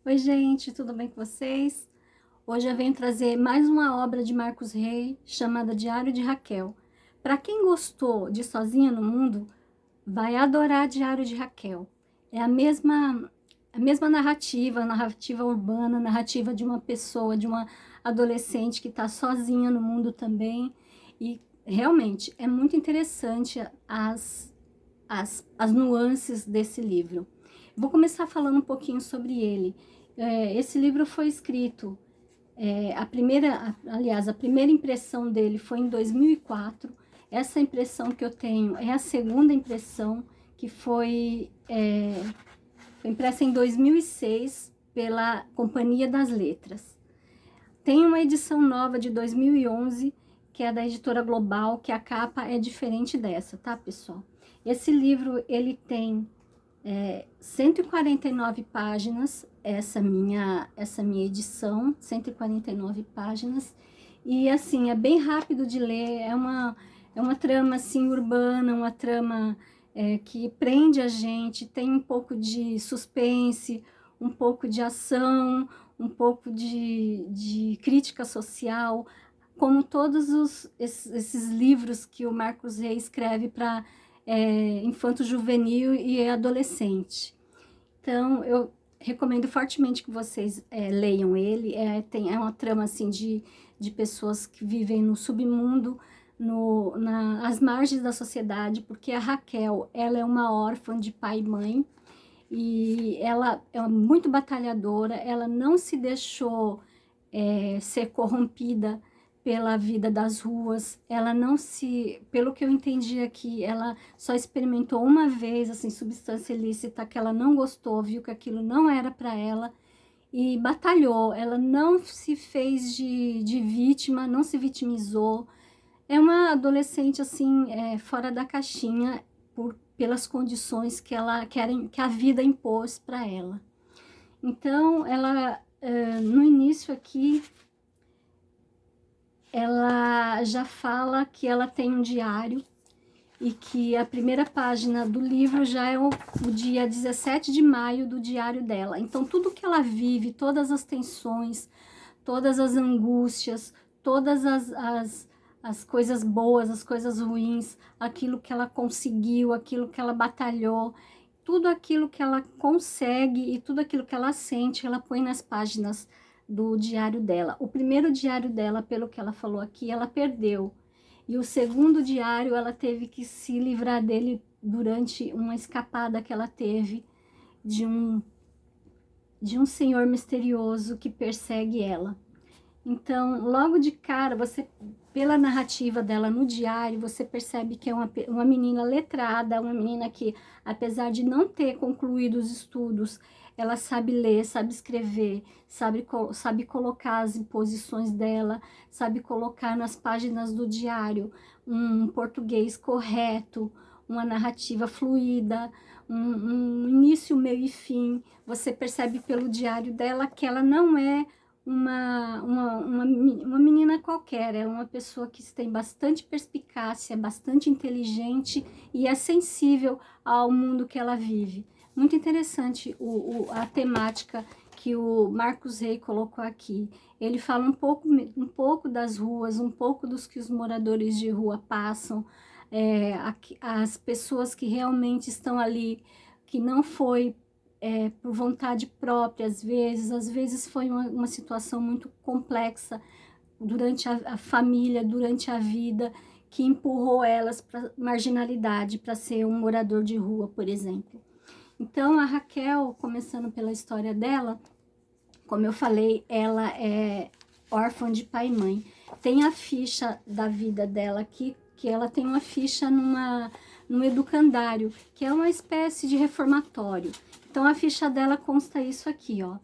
Oi, gente, tudo bem com vocês? Hoje eu venho trazer mais uma obra de Marcos Rey, chamada Diário de Raquel. Para quem gostou de Sozinha no Mundo, vai adorar Diário de Raquel. É a mesma narrativa, narrativa urbana, narrativa de uma pessoa, de uma adolescente que está sozinha no mundo também. E realmente é muito interessante as nuances desse livro. Vou começar falando um pouquinho sobre ele. Esse livro foi escrito, a primeira impressão dele foi em 2004. Essa impressão que eu tenho é a segunda impressão, que foi impressa em 2006 pela Companhia das Letras. Tem uma edição nova de 2011, que é da Editora Global, que a capa é diferente dessa, tá, pessoal? Esse livro, ele tem 149 páginas, essa minha edição, 149 páginas, e assim, é bem rápido de ler, é uma trama assim urbana, uma trama que prende a gente, tem um pouco de suspense, um pouco de ação, um pouco de crítica social, como esses livros que o Marcos Rey escreve para infanto-juvenil e adolescente. Então, eu recomendo fortemente que vocês leiam ele. É uma trama assim de pessoas que vivem no submundo, às margens da sociedade, porque a Raquel, ela é uma órfã de pai e mãe, e ela é muito batalhadora, ela não se deixou ser corrompida pela vida das ruas, ela não se, pelo que eu entendi aqui, ela só experimentou uma vez, assim, substância ilícita, que ela não gostou, viu que aquilo não era para ela, e batalhou, ela não se fez de vítima, não se vitimizou, é uma adolescente, assim, fora da caixinha, pelas condições que a vida impôs para ela. Então, ela, no início aqui, ela já fala que ela tem um diário e que a primeira página do livro já é o dia 17 de maio do diário dela. Então, tudo que ela vive, todas as tensões, todas as angústias, todas as coisas boas, as coisas ruins, aquilo que ela conseguiu, aquilo que ela batalhou, tudo aquilo que ela consegue e tudo aquilo que ela sente, ela põe nas páginas do diário dela. O primeiro diário dela, pelo que ela falou aqui, ela perdeu. E o segundo diário, ela teve que se livrar dele durante uma escapada que ela teve de um senhor misterioso que persegue ela. Então, logo de cara, pela narrativa dela no diário, você percebe que é uma menina letrada, uma menina que, apesar de não ter concluído os estudos, ela sabe ler, sabe escrever, sabe colocar as imposições dela, sabe colocar nas páginas do diário um português correto, uma narrativa fluida, um início, meio e fim. Você percebe pelo diário dela que ela não é uma menina qualquer, é uma pessoa que tem bastante perspicácia, bastante inteligente e é sensível ao mundo que ela vive. Muito interessante a temática que o Marcos Rey colocou aqui. Ele fala um pouco das ruas, um pouco dos que os moradores de rua passam, as pessoas que realmente estão ali, que não foi por vontade própria, às vezes foi uma situação muito complexa durante a família, durante a vida, que empurrou elas para marginalidade, para ser um morador de rua, por exemplo. Então, a Raquel, começando pela história dela, como eu falei, ela é órfã de pai e mãe. Tem a ficha da vida dela aqui, que ela tem uma ficha num educandário, que é uma espécie de reformatório. Então, a ficha dela consta isso aqui, ó.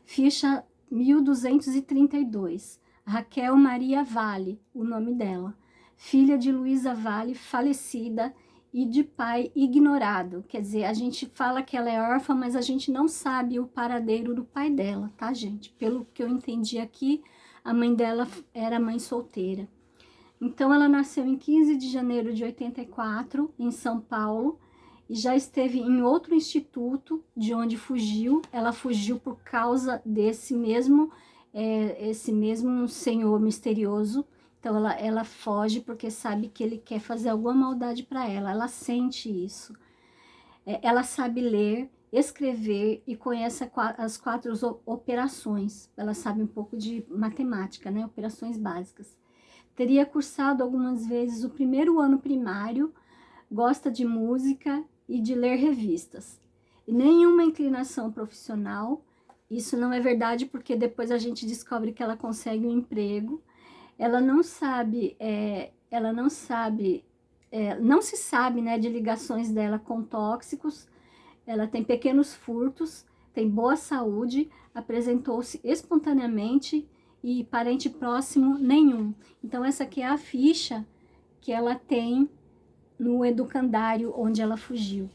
Ficha 1232. Raquel Maria Vale, o nome dela. Filha de Luísa Vale, falecida, e de pai ignorado. Quer dizer, a gente fala que ela é órfã, mas a gente não sabe o paradeiro do pai dela, tá, gente? Pelo que eu entendi aqui, a mãe dela era mãe solteira. Então, ela nasceu em 15 de janeiro de 84, em São Paulo, e já esteve em outro instituto de onde fugiu. Ela fugiu por causa desse mesmo, esse mesmo senhor misterioso. Então ela foge porque sabe que ele quer fazer alguma maldade para ela. Ela sente isso. Ela sabe ler, escrever e conhece as 4 operações. Ela sabe um pouco de matemática, né? Operações básicas. Teria cursado algumas vezes o primeiro ano primário, gosta de música e de ler revistas. E nenhuma inclinação profissional. Isso não é verdade, porque depois a gente descobre que ela consegue um emprego. Ela não sabe, não se sabe, né, de ligações dela com tóxicos. Ela tem pequenos furtos, tem boa saúde, apresentou-se espontaneamente e parente próximo nenhum. Então essa aqui é a ficha que ela tem no educandário onde ela fugiu.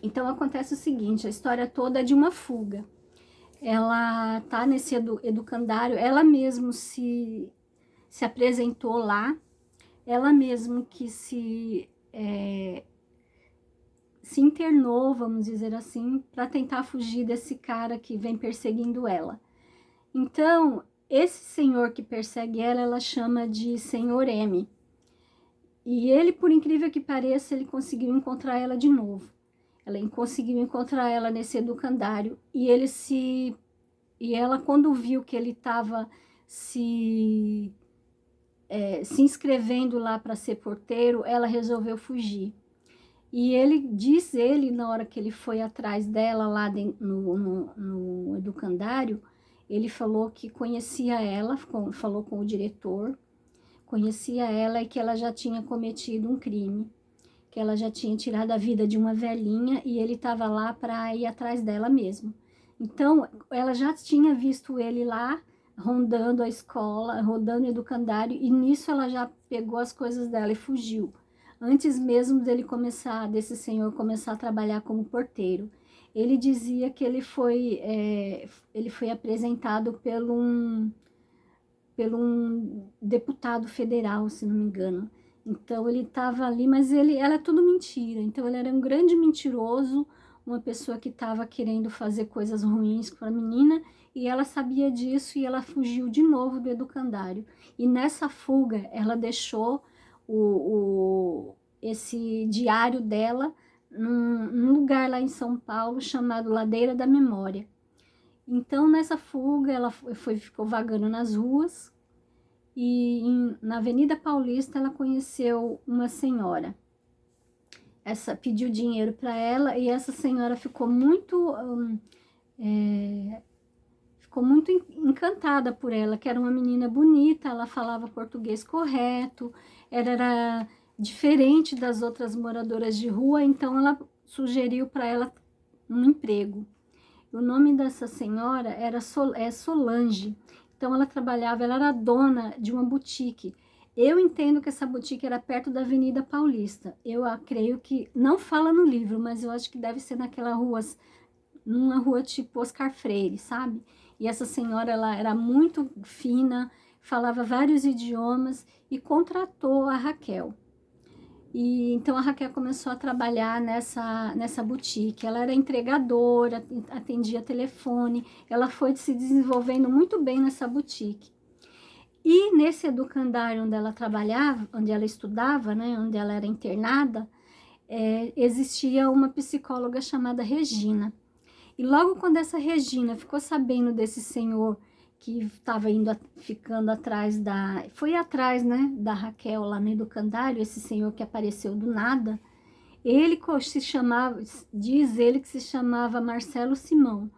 Então acontece o seguinte, a história toda é de uma fuga. Ela tá nesse educandário, ela mesma se apresentou lá, ela mesma que se internou, vamos dizer assim, para tentar fugir desse cara que vem perseguindo ela. Então, esse senhor que persegue ela, ela chama de Senhor M. E ele, por incrível que pareça, ele conseguiu encontrar ela de novo. Ela conseguiu encontrar ela nesse educandário e ela, quando viu que ele estava se inscrevendo lá para ser porteiro, ela resolveu fugir. E ele, na hora que ele foi atrás dela lá no educandário, ele falou que conhecia ela, falou com o diretor, conhecia ela e que ela já tinha cometido um crime, que ela já tinha tirado a vida de uma velhinha e ele estava lá para ir atrás dela mesmo. Então, ela já tinha visto ele lá, rondando a escola, rodando o educandário, e nisso ela já pegou as coisas dela e fugiu. Antes mesmo desse senhor começar a trabalhar como porteiro. Ele dizia que ele foi apresentado pelo um deputado federal, se não me engano. Então ele estava ali, mas era tudo mentira. Então ele era um grande mentiroso, uma pessoa que estava querendo fazer coisas ruins com a menina, e ela sabia disso e ela fugiu de novo do educandário. E nessa fuga ela deixou esse diário dela num lugar lá em São Paulo chamado Ladeira da Memória. Então nessa fuga ela ficou vagando nas ruas e na Avenida Paulista ela conheceu uma senhora. Essa pediu dinheiro para ela e essa senhora ficou muito encantada por ela, que era uma menina bonita, ela falava português correto, era diferente das outras moradoras de rua, então ela sugeriu para ela um emprego. O nome dessa senhora era Solange. Então ela era dona de uma boutique. Eu entendo que essa boutique era perto da Avenida Paulista. Eu creio que, não fala no livro, mas eu acho que deve ser numa rua tipo Oscar Freire, sabe? E essa senhora, ela era muito fina, falava vários idiomas e contratou a Raquel. E então a Raquel começou a trabalhar nessa boutique. Ela era entregadora, atendia telefone, ela foi se desenvolvendo muito bem nessa boutique. E nesse educandário onde ela trabalhava, onde ela estudava, né, onde ela era internada, existia uma psicóloga chamada Regina. E logo quando essa Regina ficou sabendo desse senhor que estava ficando atrás foi atrás, né, da Raquel lá no educandário, esse senhor que apareceu do nada, diz ele que se chamava Marcelo Simão,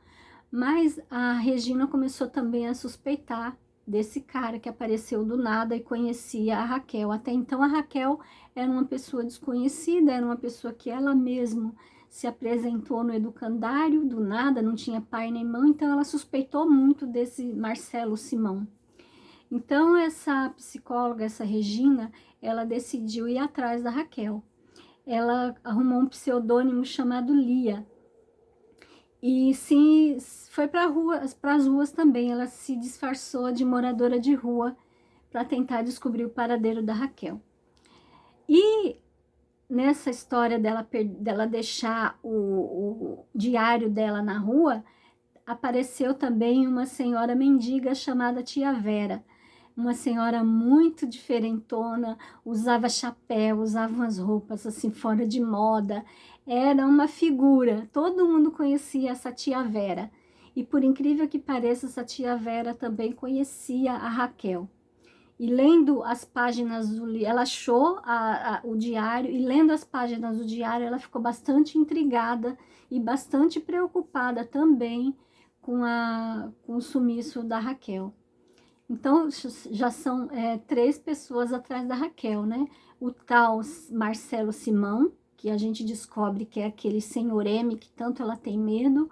mas a Regina começou também a suspeitar desse cara que apareceu do nada e conhecia a Raquel. Até então a Raquel era uma pessoa desconhecida, era uma pessoa que ela mesma se apresentou no educandário, do nada, não tinha pai nem mãe, então ela suspeitou muito desse Marcelo Simão. Então essa psicóloga, essa Regina, ela decidiu ir atrás da Raquel. Ela arrumou um pseudônimo chamado Lia. E sim, foi para as ruas também, ela se disfarçou de moradora de rua para tentar descobrir o paradeiro da Raquel. E nessa história dela deixar o diário dela na rua, apareceu também uma senhora mendiga chamada Tia Vera, uma senhora muito diferentona, usava chapéu, usava umas roupas assim fora de moda, era uma figura, todo mundo conhecia essa Tia Vera. E por incrível que pareça, essa Tia Vera também conhecia a Raquel. E lendo as páginas do livro, ela achou o diário, e lendo as páginas do diário, ela ficou bastante intrigada e bastante preocupada também com o sumiço da Raquel. Então, já são 3 pessoas atrás da Raquel, né? O tal Marcelo Simão, que a gente descobre que é aquele senhor M, que tanto ela tem medo.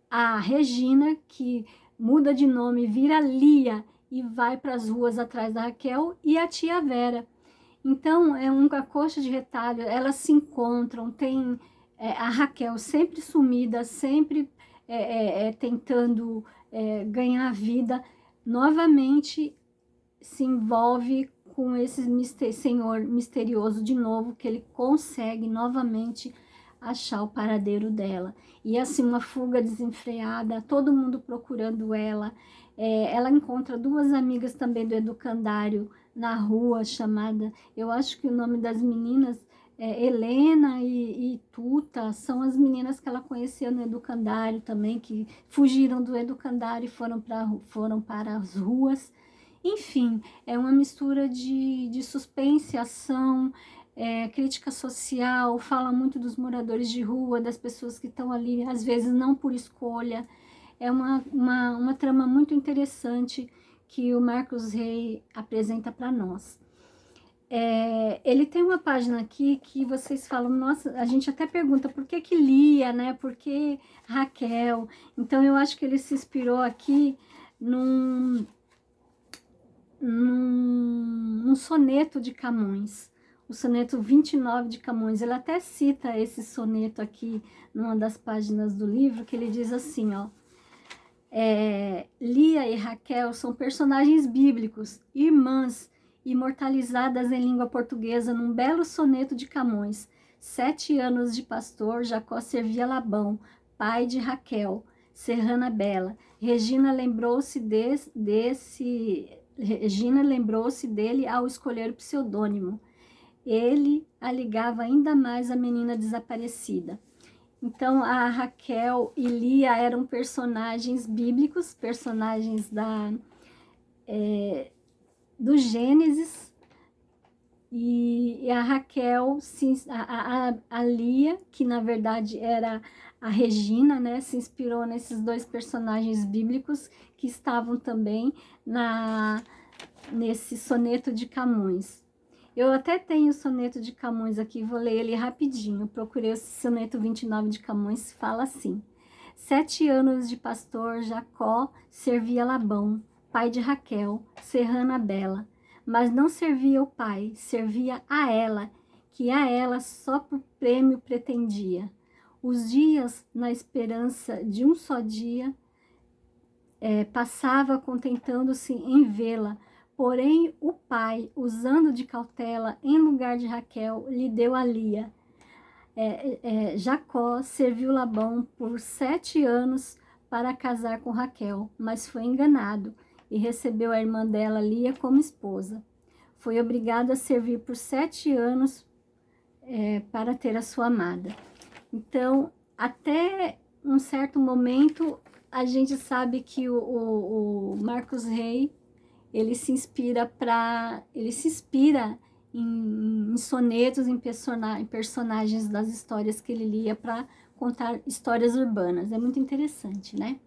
A Regina, que muda de nome, vira Lia e vai para as ruas atrás da Raquel. E a tia Vera. Então, é uma coxa de retalho, elas se encontram, tem a Raquel sempre sumida, sempre tentando ganhar a vida, novamente se envolve com esse senhor misterioso de novo, que ele consegue novamente achar o paradeiro dela. E assim, uma fuga desenfreada, todo mundo procurando ela. Ela encontra 2 amigas também do educandário na rua, chamada, eu acho que o nome das meninas Helena e Tuta, são as meninas que ela conhecia no educandário também, que fugiram do educandário e foram para as ruas. Enfim, é uma mistura de suspense, ação, crítica social, fala muito dos moradores de rua, das pessoas que estão ali, às vezes não por escolha. É uma trama muito interessante que o Marcos Rey apresenta para nós. Ele tem uma página aqui que vocês falam, nossa, a gente até pergunta por que Lia, né? Por que Raquel? Então eu acho que ele se inspirou aqui num soneto de Camões, o soneto 29 de Camões. Ele até cita esse soneto aqui numa das páginas do livro, que ele diz assim, ó: Lia e Raquel são personagens bíblicos, irmãs, imortalizadas em língua portuguesa num belo soneto de Camões. 7 anos de pastor, Jacó servia Labão, pai de Raquel, serrana bela. Regina lembrou-se dele ao escolher o pseudônimo. Ele a ligava ainda mais à menina desaparecida. Então, a Raquel e Lia eram personagens bíblicos, personagens do Gênesis, e a Raquel, a Lia, que na verdade era a Regina, né, se inspirou nesses 2 personagens bíblicos que estavam também nesse soneto de Camões. Eu até tenho o soneto de Camões aqui, vou ler ele rapidinho. Procurei o soneto 29 de Camões, fala assim: 7 anos de pastor, Jacó servia Labão, pai de Raquel, serrana bela. Mas não servia o pai, servia a ela, que a ela só por prêmio pretendia. Os dias, na esperança de um só dia, passava contentando-se em vê-la. Porém, o pai, usando de cautela, em lugar de Raquel, lhe deu a Lia. Jacó serviu Labão por 7 anos para casar com Raquel, mas foi enganado e recebeu a irmã dela, Lia, como esposa. Foi obrigado a servir por 7 anos para ter a sua amada. Então, até um certo momento, a gente sabe que o Marcos Rey, ele se inspira em sonetos, em personagens das histórias que ele lia para contar histórias urbanas. É muito interessante, né?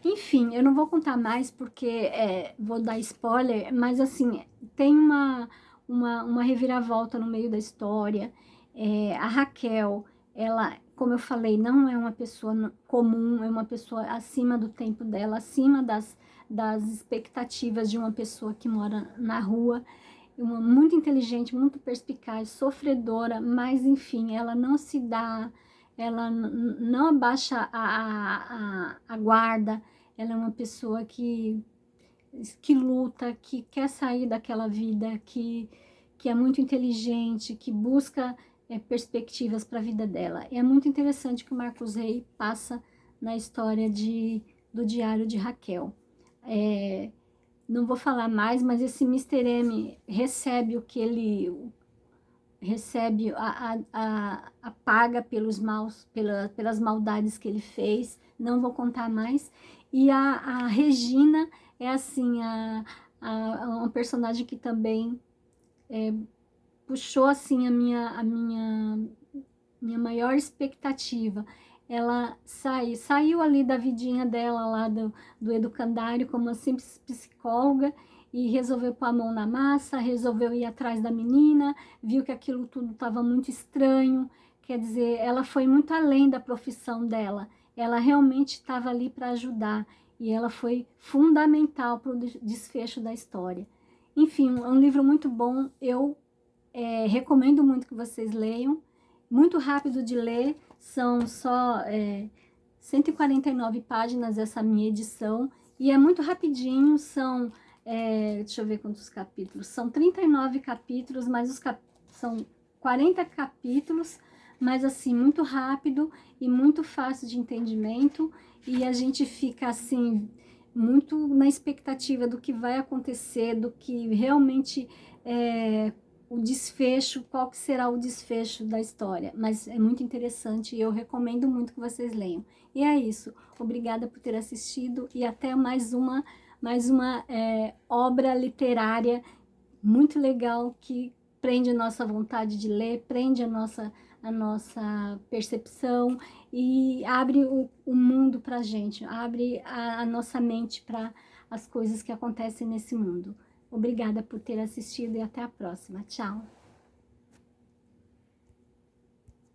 Enfim, eu não vou contar mais porque vou dar spoiler, mas assim, tem uma reviravolta no meio da história. A Raquel, ela, como eu falei, não é uma pessoa comum, é uma pessoa acima do tempo dela, acima das expectativas de uma pessoa que mora na rua. Muito inteligente, muito perspicaz, sofredora, mas enfim, ela não se dá, ela não abaixa a guarda. Ela é uma pessoa que luta, que quer sair daquela vida, que é muito inteligente, que busca perspectivas para a vida dela. É muito interessante que o Marcos Rey passa na história do Diário de Raquel. Não vou falar mais, mas esse Mr. M recebe o que ele recebe, a paga pelos maus, pelas maldades que ele fez. Não vou contar mais. E a Regina é assim, uma personagem que também puxou assim a minha maior expectativa. Ela saiu ali da vidinha dela lá do educandário como uma simples psicóloga e resolveu pôr a mão na massa, resolveu ir atrás da menina, viu que aquilo tudo estava muito estranho. Quer dizer, ela foi muito além da profissão dela. Ela realmente estava ali para ajudar e ela foi fundamental para o desfecho da história. Enfim, é um livro muito bom. Eu recomendo muito que vocês leiam. Muito rápido de ler, são só 149 páginas essa minha edição, e é muito rapidinho, deixa eu ver quantos capítulos, são 39 capítulos, mas são 40 capítulos, mas assim, muito rápido e muito fácil de entendimento, e a gente fica assim, muito na expectativa do que vai acontecer, do que realmente o desfecho, qual que será o desfecho da história. Mas é muito interessante e eu recomendo muito que vocês leiam. E é isso. Obrigada por ter assistido e até mais uma obra literária muito legal que prende a nossa vontade de ler, prende a nossa percepção e abre o mundo para a gente, abre a nossa mente para as coisas que acontecem nesse mundo. Obrigada por ter assistido e até a próxima. Tchau!